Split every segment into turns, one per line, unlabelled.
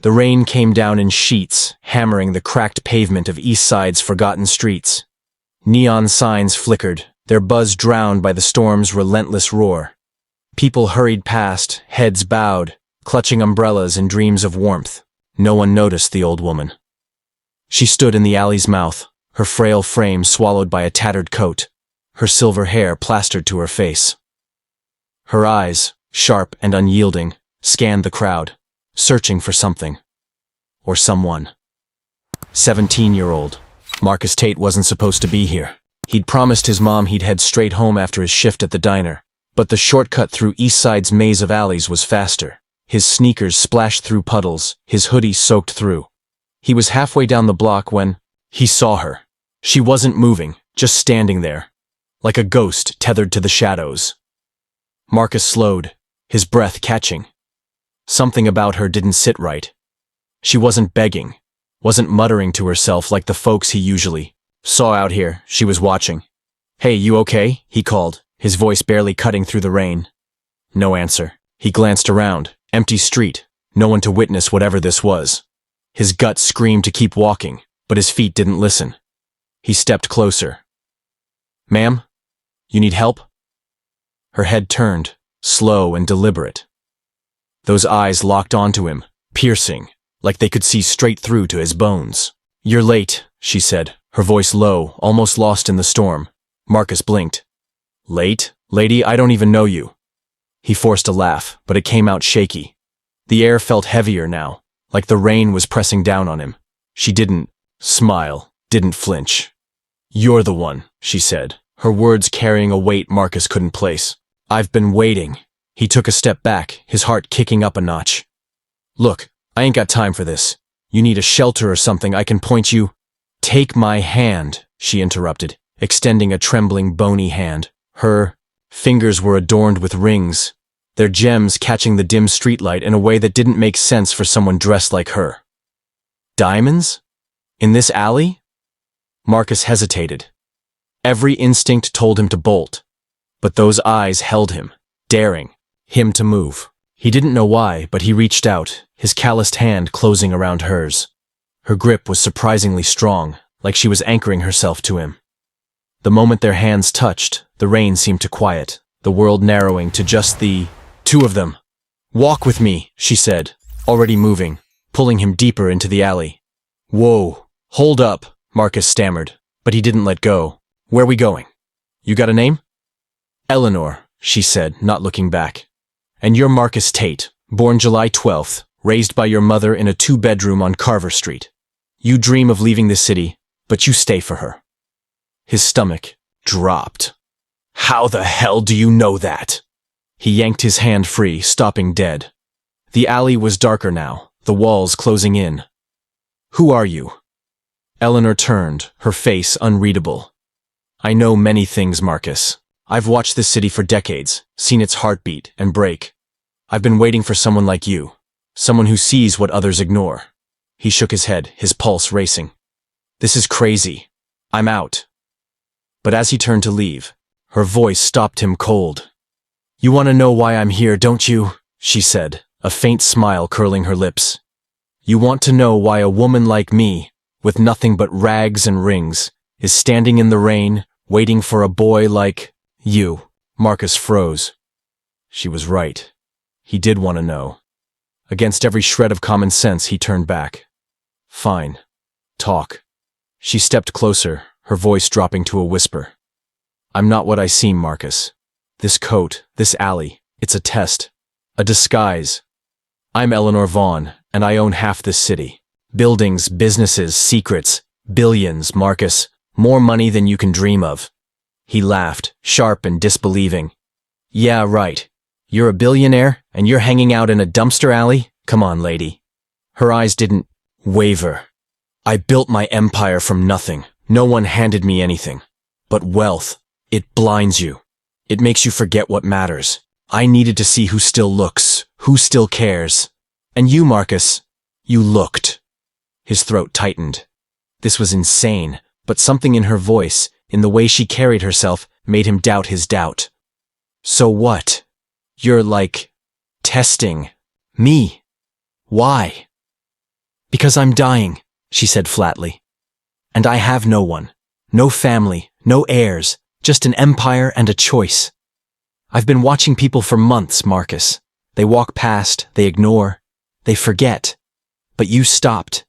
The rain came down in sheets, hammering the cracked pavement of East Side's forgotten streets. Neon signs flickered, their buzz drowned by the storm's relentless roar. People hurried past, heads bowed, clutching umbrellas in dreams of warmth. No one noticed the old woman. She stood in the alley's mouth, her frail frame swallowed by a tattered coat, her silver hair plastered to her face. Her eyes, sharp and unyielding, scanned the crowd, searching for something. Or someone. 17-year-old. Marcus Tate wasn't supposed to be here. He'd promised his mom he'd head straight home after his shift at the diner, but the shortcut through East Side's maze of alleys was faster. His sneakers splashed through puddles, his hoodie soaked through. He was halfway down the block when he saw her. She wasn't moving, just standing there, like a ghost tethered to the shadows. Marcus slowed, his breath catching. Something about her didn't sit right. She wasn't begging, wasn't muttering to herself like the folks he usually saw out here. She was watching. "Hey, you okay?" he called, his voice barely cutting through the rain. No answer. He glanced around. Empty street, no one to witness whatever this was. His gut screamed to keep walking, but his feet didn't listen. He stepped closer. "Ma'am? You need help?" Her head turned, slow and deliberate. Those eyes locked onto him, piercing, like they could see straight through to his bones. "You're late," she said, her voice low, almost lost in the storm. Marcus blinked. "Late? Lady, I don't even know you." He forced a laugh, but it came out shaky. The air felt heavier now, like the rain was pressing down on him. She didn't smile, didn't flinch. "You're the one," she said, her words carrying a weight Marcus couldn't place. "I've been waiting." He took a step back, his heart kicking up a notch. "Look, I ain't got time for this. You need a shelter or something, I can point you." "Take my hand," she interrupted, extending a trembling, bony hand. Her fingers were adorned with rings, their gems catching the dim streetlight in a way that didn't make sense for someone dressed like her. Diamonds? In this alley? Marcus hesitated. Every instinct told him to bolt, but those eyes held him, daring him to move. He didn't know why, but he reached out, his calloused hand closing around hers. Her grip was surprisingly strong, like she was anchoring herself to him. The moment their hands touched, the rain seemed to quiet, the world narrowing to just the two of them. "Walk with me," she said, already moving, pulling him deeper into the alley. "Whoa, hold up," Marcus stammered, but he didn't let go. "Where we going? You got a name?" "Eleanor," she said, not looking back. "And you're Marcus Tate, born July 12th, raised by your mother in a 2-bedroom on Carver Street. You dream of leaving the city, but you stay for her." His stomach dropped. "How the hell do you know that?" He yanked his hand free, stopping dead. The alley was darker now, the walls closing in. "Who are you?" Eleanor turned, her face unreadable. "I know many things, Marcus. I've watched this city for decades, seen its heartbeat and break. I've been waiting for someone like you, someone who sees what others ignore." He shook his head, his pulse racing. "This is crazy. I'm out." But as he turned to leave, her voice stopped him cold. "You want to know why I'm here, don't you?" she said, a faint smile curling her lips. "You want to know why a woman like me, with nothing but rags and rings, is standing in the rain, waiting for a boy like you?" Marcus froze. She was right. He did want to know. Against every shred of common sense, he turned back. "Fine. Talk." She stepped closer, her voice dropping to a whisper. "I'm not what I seem, Marcus. This coat, this alley, it's a test. A disguise. I'm Eleanor Vaughn, and I own half this city. Buildings, businesses, secrets, billions, Marcus. More money than you can dream of." He laughed, sharp and disbelieving. "Yeah, right. You're a billionaire, and you're hanging out in a dumpster alley? Come on, lady." Her eyes didn't waver. "I built my empire from nothing. No one handed me anything. But wealth, it blinds you. It makes you forget what matters. I needed to see who still looks, who still cares. And you, Marcus, you looked." His throat tightened. This was insane, but something in her voice, in the way she carried herself, made him doubt his doubt. "So what? You're like testing me. Why?" Because I'm dying, she said flatly. And I have no one. No family, no heirs, just an empire and a choice. I've been watching people for months, Marcus. They walk past, they ignore, they forget. But you stopped.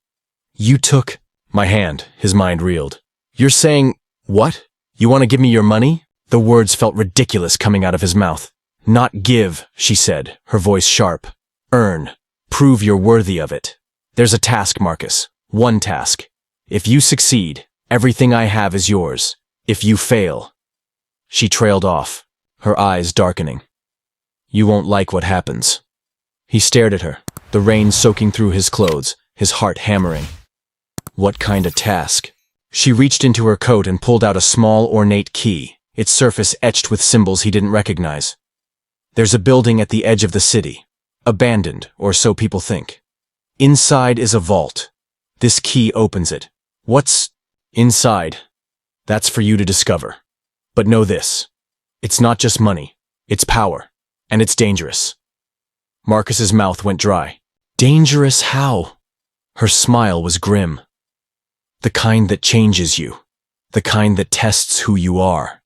You took my hand, his mind reeled. You're saying, what? You want to give me your money? The words felt ridiculous coming out of his mouth. Not give, she said, her voice sharp. Earn. Prove you're worthy of it. There's a task, Marcus. One task. If you succeed, everything I have is yours. If you fail. She trailed off, her eyes darkening. You won't like what happens. He stared at her, the rain soaking through his clothes, his heart hammering. What kind of task? She reached into her coat and pulled out a small, ornate key, its surface etched with symbols he didn't recognize. There's a building at the edge of the city. Abandoned, or so people think. Inside is a vault. This key opens it. What's inside? That's for you to discover. But know this. It's not just money. It's power. And it's dangerous. Marcus's mouth went dry. Dangerous how? Her smile was grim. The kind that changes you. The kind that tests who you are.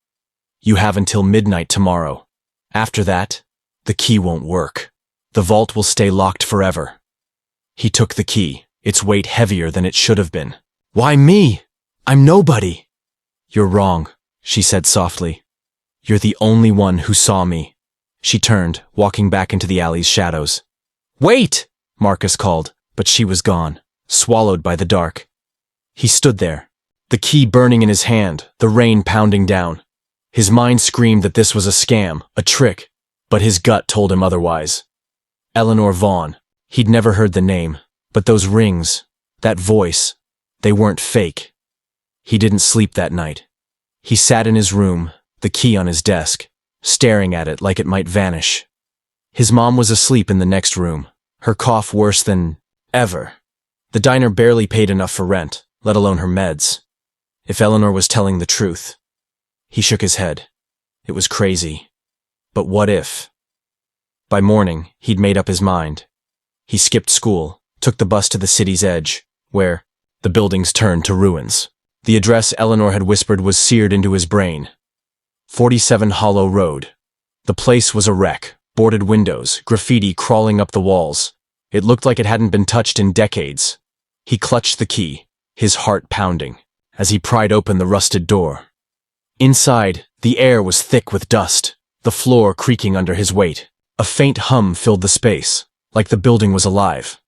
You have until midnight tomorrow. After that, the key won't work. The vault will stay locked forever. He took the key, its weight heavier than it should have been. Why me? I'm nobody. You're wrong, she said softly. You're the only one who saw me. She turned, walking back into the alley's shadows. Wait! Marcus called, but she was gone, swallowed by the dark. He stood there, the key burning in his hand, the rain pounding down. His mind screamed that this was a scam, a trick, but his gut told him otherwise. Eleanor Vaughn. He'd never heard the name, but those rings, that voice, they weren't fake. He didn't sleep that night. He sat in his room, the key on his desk, staring at it like it might vanish. His mom was asleep in the next room, her cough worse than ever. The diner barely paid enough for rent, let alone her meds. If Eleanor was telling the truth. He shook his head. It was crazy. But what if? By morning, he'd made up his mind. He skipped school, took the bus to the city's edge, where the buildings turned to ruins. The address Eleanor had whispered was seared into his brain. 47 Hollow Road. The place was a wreck, boarded windows, graffiti crawling up the walls. It looked like it hadn't been touched in decades. He clutched the key, his heart pounding, as he pried open the rusted door. Inside, the air was thick with dust, the floor creaking under his weight. A faint hum filled the space, like the building was alive.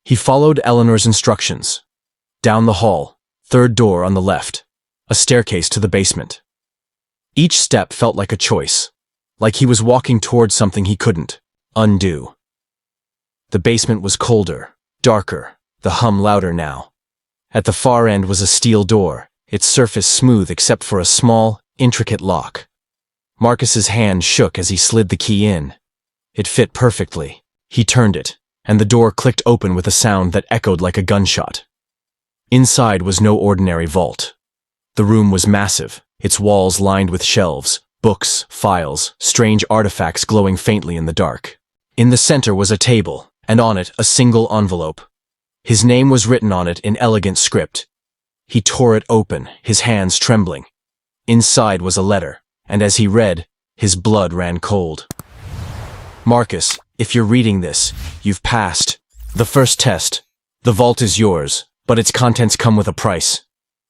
He followed Eleanor's instructions. Down the hall, third door on the left, a staircase to the basement. Each step felt like a choice, like he was walking towards something he couldn't undo. The basement was colder, darker, the hum louder now. At the far end was a steel door, its surface smooth except for a small, intricate lock. Marcus's hand shook as he slid the key in. It fit perfectly. He turned it, and the door clicked open with a sound that echoed like a gunshot. Inside was no ordinary vault. The room was massive, its walls lined with shelves, books, files, strange artifacts glowing faintly in the dark. In the center was a table, and on it a single envelope. His name was written on it in elegant script. He tore it open, his hands trembling. Inside was a letter, and as he read, his blood ran cold. Marcus, if you're reading this, you've passed the first test. The vault is yours, but its contents come with a price.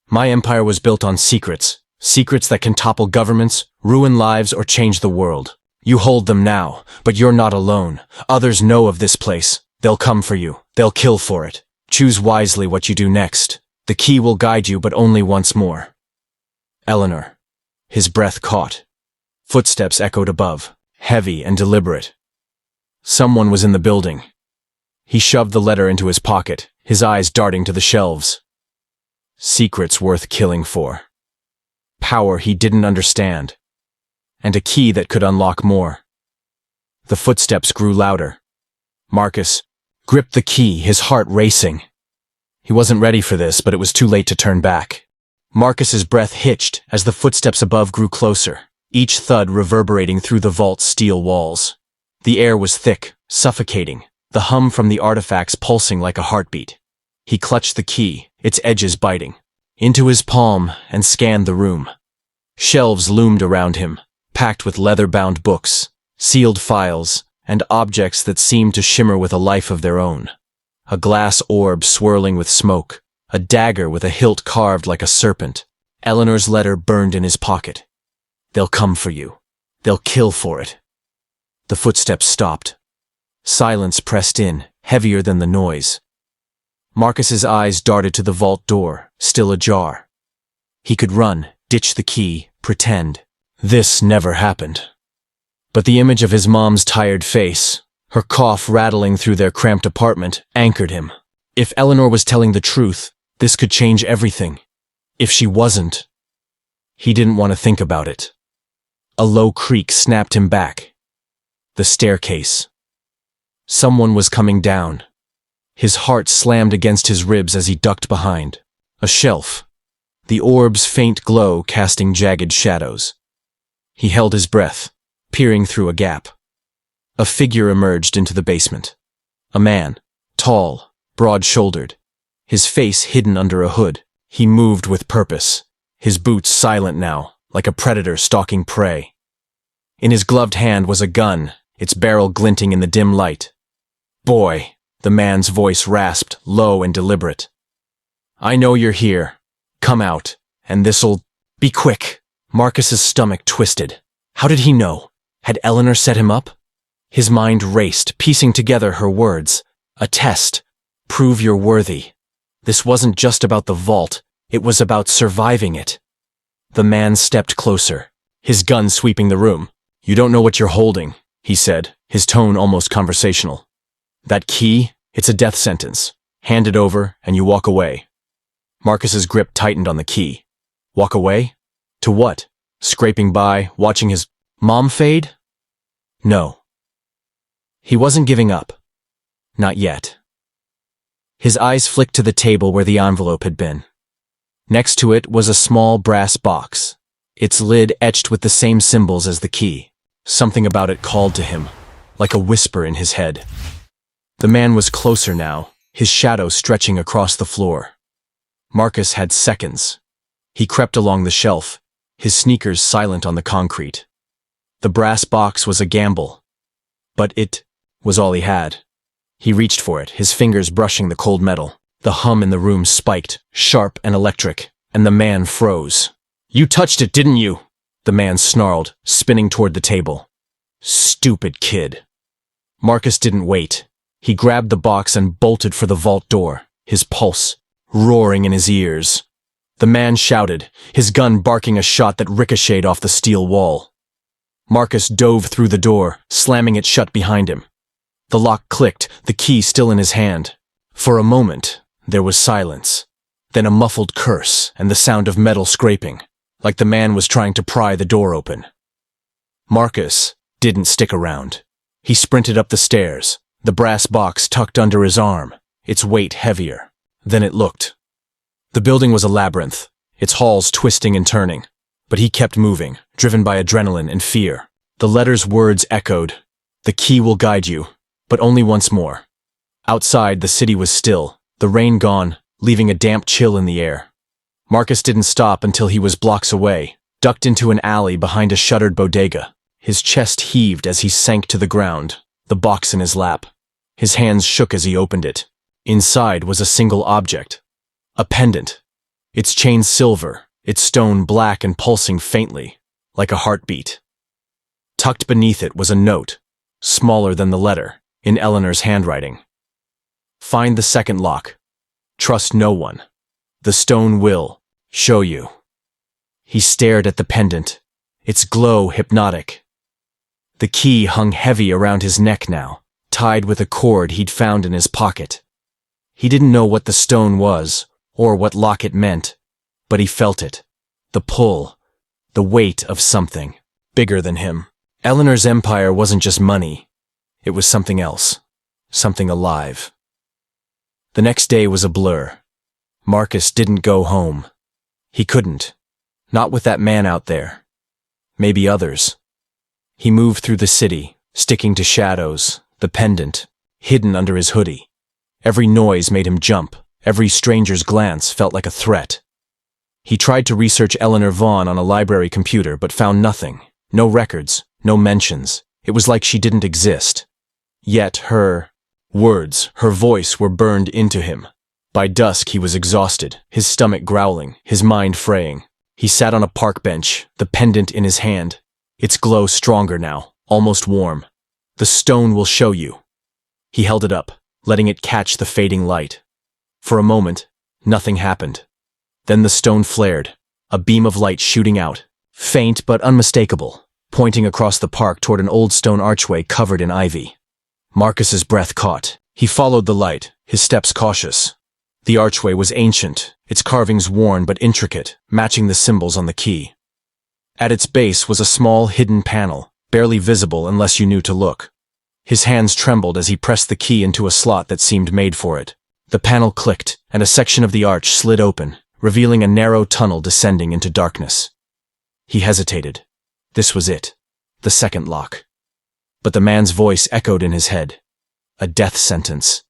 My empire was built on secrets, secrets that can topple governments, ruin lives, or change the world. You hold them now, but you're not alone. Others know of this place. They'll come for you. They'll kill for it. Choose wisely what you do next. The key will guide you, but only once more. Eleanor. His breath caught. Footsteps echoed above, heavy and deliberate. Someone was in the building. He shoved the letter into his pocket, his eyes darting to the shelves. Secrets worth killing for. Power he didn't understand. And a key that could unlock more. The footsteps grew louder. Marcus gripped the key, his heart racing. He wasn't ready for this, but it was too late to turn back. Marcus's breath hitched as the footsteps above grew closer, each thud reverberating through the vault's steel walls. The air was thick, suffocating, the hum from the artifacts pulsing like a heartbeat. He clutched the key, its edges biting, into his palm and scanned the room. Shelves loomed around him, packed with leather-bound books, sealed files, and objects that seemed to shimmer with a life of their own. A glass orb swirling with smoke, a dagger with a hilt carved like a serpent. Eleanor's letter burned in his pocket. "They'll come for you. They'll kill for it." The footsteps stopped. Silence pressed in, heavier than the noise. Marcus's eyes darted to the vault door, still ajar. He could run, ditch the key, pretend. This never happened. But the image of his mom's tired face, her cough rattling through their cramped apartment, anchored him. If Eleanor was telling the truth, this could change everything. If she wasn't, he didn't want to think about it. A low creak snapped him back. The staircase. Someone was coming down. His heart slammed against his ribs as he ducked behind. A shelf. The orb's faint glow casting jagged shadows. He held his breath, peering through a gap. A figure emerged into the basement. A man, tall, broad-shouldered, his face hidden under a hood. He moved with purpose, his boots silent now, like a predator stalking prey. In his gloved hand was a gun, its barrel glinting in the dim light. "Boy," the man's voice rasped, low and deliberate. "I know you're here. Come out, and this'll... Be quick." Marcus's stomach twisted. How did he know? Had Eleanor set him up? His mind raced, piecing together her words. A test. Prove you're worthy. This wasn't just about the vault, it was about surviving it. The man stepped closer, his gun sweeping the room. "You don't know what you're holding," he said, his tone almost conversational. "That key, it's a death sentence. Hand it over, and you walk away." Marcus's grip tightened on the key. Walk away? To what? Scraping by, watching his mom fade? No. He wasn't giving up. Not yet. His eyes flicked to the table where the envelope had been. Next to it was a small brass box, its lid etched with the same symbols as the key. Something about it called to him, like a whisper in his head. The man was closer now, his shadow stretching across the floor. Marcus had seconds. He crept along the shelf, his sneakers silent on the concrete. The brass box was a gamble, but it was all he had. He reached for it, his fingers brushing the cold metal. The hum in the room spiked, sharp and electric, and the man froze. "You touched it, didn't you?" The man snarled, spinning toward the table. "Stupid kid." Marcus didn't wait. He grabbed the box and bolted for the vault door, his pulse roaring in his ears. The man shouted, his gun barking a shot that ricocheted off the steel wall. Marcus dove through the door, slamming it shut behind him. The lock clicked, the key still in his hand. For a moment, there was silence. Then a muffled curse and the sound of metal scraping, like the man was trying to pry the door open. Marcus didn't stick around. He sprinted up the stairs, the brass box tucked under his arm, its weight heavier than it looked. The building was a labyrinth, its halls twisting and turning, but he kept moving, driven by adrenaline and fear. The letter's words echoed, "The key will guide you, but only once more." Outside, the city was still, the rain gone, leaving a damp chill in the air. Marcus didn't stop until he was blocks away, ducked into an alley behind a shuttered bodega. His chest heaved as he sank to the ground, the box in his lap. His hands shook as he opened it. Inside was a single object. A pendant. Its chain silver, its stone black and pulsing faintly, like a heartbeat. Tucked beneath it was a note, smaller than the letter, in Eleanor's handwriting. "Find the second lock. Trust no one. The stone will show you." He stared at the pendant, its glow hypnotic. The key hung heavy around his neck now, tied with a cord he'd found in his pocket. He didn't know what the stone was, or what lock it meant, but he felt it. The pull, the weight of something, bigger than him. Eleanor's empire wasn't just money. It was something else, something alive. The next day was a blur. Marcus didn't go home. He couldn't. Not with that man out there. Maybe others. He moved through the city, sticking to shadows, the pendant, hidden under his hoodie. Every noise made him jump, Every stranger's glance felt like a threat. He tried to research Eleanor Vaughn on a library computer but found nothing. No records, no mentions. It was like she didn't exist. Yet her words, her voice were burned into him. By dusk he was exhausted, his stomach growling, his mind fraying. He sat on a park bench, the pendant in his hand. Its glow stronger now, almost warm. The stone will show you. He held it up, letting it catch the fading light. For a moment, nothing happened. Then the stone flared, a beam of light shooting out, faint but unmistakable, pointing across the park toward an old stone archway covered in ivy. Marcus's breath caught. He followed the light, his steps cautious. The archway was ancient, its carvings worn but intricate, matching the symbols on the key. At its base was a small hidden panel, barely visible unless you knew to look. His hands trembled as he pressed the key into a slot that seemed made for it. The panel clicked, and a section of the arch slid open, revealing a narrow tunnel descending into darkness. He hesitated. This was it. The second lock. But the man's voice echoed in his head. A death sentence.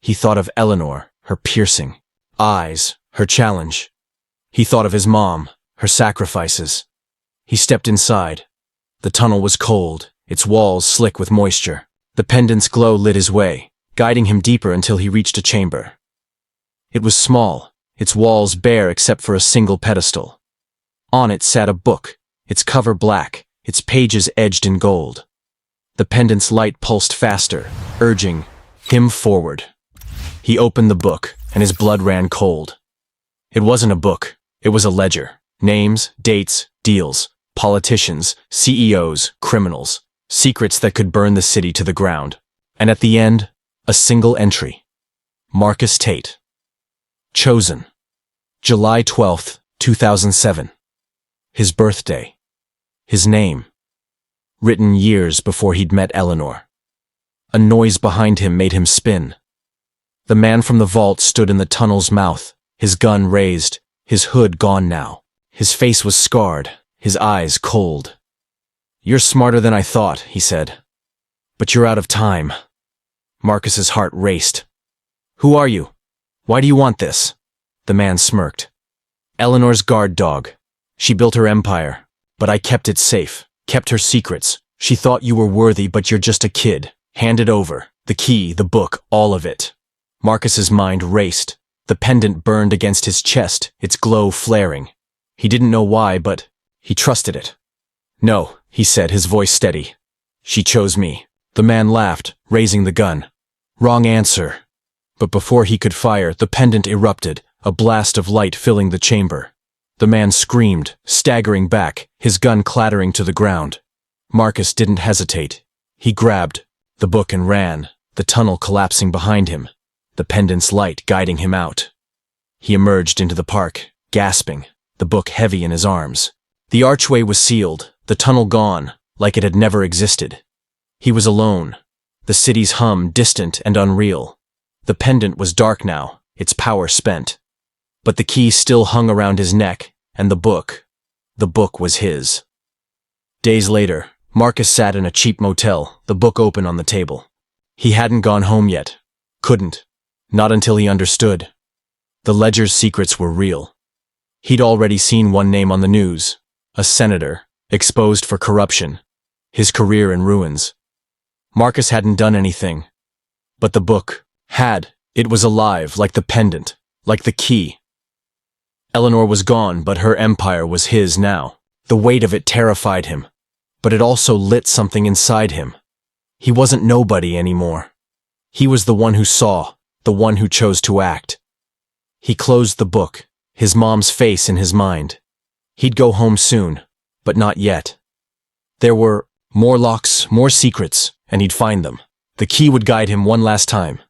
He thought of Eleanor, her piercing eyes, her challenge. He thought of his mom, her sacrifices. He stepped inside. The tunnel was cold, its walls slick with moisture. The pendant's glow lit his way, guiding him deeper until he reached a chamber. It was small, its walls bare except for a single pedestal. On it sat a book, its cover black, its pages edged in gold. The pendant's light pulsed faster, urging him forward. He opened the book, and his blood ran cold. It wasn't a book, it was a ledger. Names, dates, deals, politicians, CEOs, criminals, secrets that could burn the city to the ground. And at the end, a single entry. Marcus Tate. Chosen. July 12th, 2007. His birthday. His name. Written years before he'd met Eleanor. A noise behind him made him spin. The man from the vault stood in the tunnel's mouth, his gun raised, his hood gone now. His face was scarred, his eyes cold. "You're smarter than I thought," he said. "But you're out of time." Marcus's heart raced. "Who are you? Why do you want this?" The man smirked. "Eleanor's guard dog. She built her empire, but I kept it safe, kept her secrets. She thought you were worthy, but you're just a kid. Hand it over. The key, the book, all of it." Marcus's mind raced. The pendant burned against his chest, its glow flaring. He didn't know why, but he trusted it. "No," he said, his voice steady. "She chose me." The man laughed, raising the gun. "Wrong answer." But before he could fire, the pendant erupted, a blast of light filling the chamber. The man screamed, staggering back, his gun clattering to the ground. Marcus didn't hesitate. He grabbed the book and ran, the tunnel collapsing behind him, the pendant's light guiding him out. He emerged into the park, gasping, the book heavy in his arms. The archway was sealed, the tunnel gone, like it had never existed. He was alone, the city's hum distant and unreal. The pendant was dark now, its power spent. But the key still hung around his neck, and the book was his. Days later, Marcus sat in a cheap motel, the book open on the table. He hadn't gone home yet. Couldn't. Not until he understood. The ledger's secrets were real. He'd already seen one name on the news, a senator, exposed for corruption, his career in ruins. Marcus hadn't done anything. But the book had. It was alive, like the pendant, like the key. Eleanor was gone, but her empire was his now. The weight of it terrified him, but it also lit something inside him. He wasn't nobody anymore. He was the one who saw, the one who chose to act. He closed the book, his mom's face in his mind. He'd go home soon, but not yet. There were more locks, more secrets, and he'd find them. The key would guide him one last time.